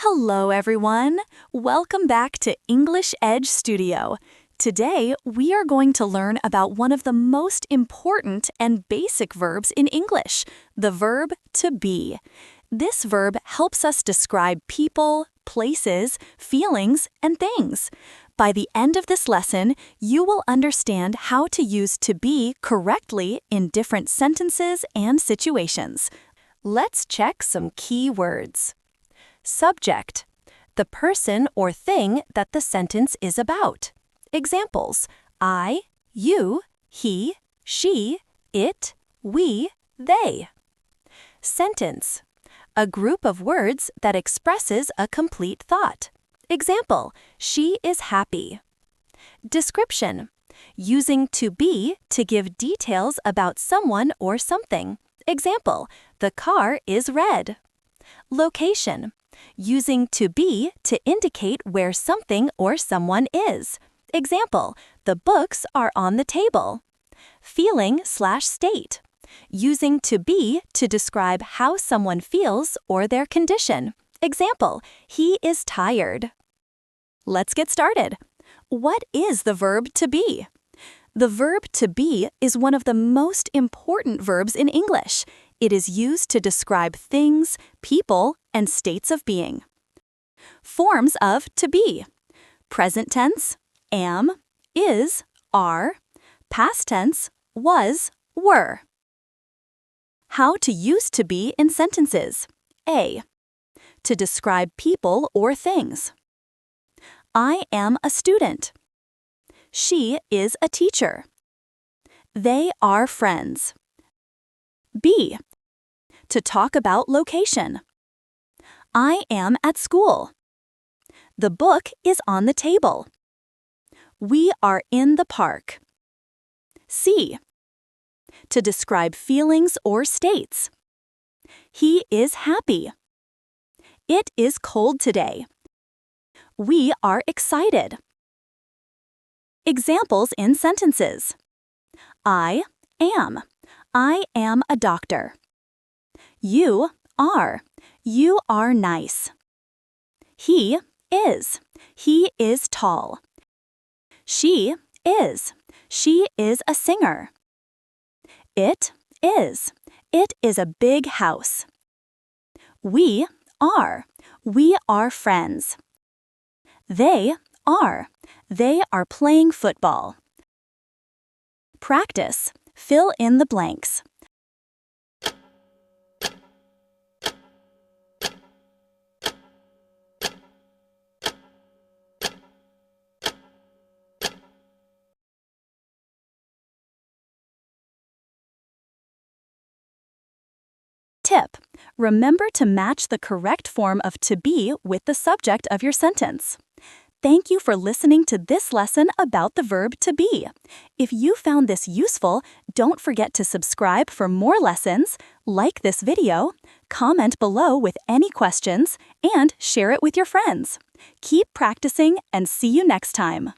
Hello, everyone. Welcome back to EnglishEdge Studio. Today, we are going to learn about one of the most important and basic verbs in English, the verb to be. This verb helps us describe people, places, feelings, and things. By the end of this lesson, you will understand how to use to be correctly in different sentences and situations. Let's check some key words. Subject, the person or thing that the sentence is about. Examples: I, you, he, she, it, we, they. Sentence, a group of words that expresses a complete thought. Example: she is happy. Description, using to be to give details about someone or something. Example: the car is red. Location, using to be to indicate where something or someone is. Example: the books are on the table. Feeling/state, using to be to describe how someone feels or their condition. Example: he is tired. Let's get started. What is the verb to be? The verb to be is one of the most important verbs in English. It is used to describe things, people, and states of being. Forms of to be: present tense, am, is, are; past tense, was, were. How to use to be in sentences. A. To describe people or things. I am a student. She is a teacher. They are friends. B. To talk about location. I am at school. The book is on the table. We are in the park. C. To describe feelings or states. He is happy. It is cold today. We are excited. Examples in sentences. I am. I am a doctor. You are. You are nice. He is. He is tall. She is. She is a singer. It is. It is a big house. We are. We are friends. They are. They are playing football. Practice. Fill in the blanks. Tip: remember to match the correct form of to be with the subject of your sentence. Thank you for listening to this lesson about the verb to be. If you found this useful, don't forget to subscribe for more lessons, like this video, comment below with any questions, and share it with your friends. Keep practicing and see you next time.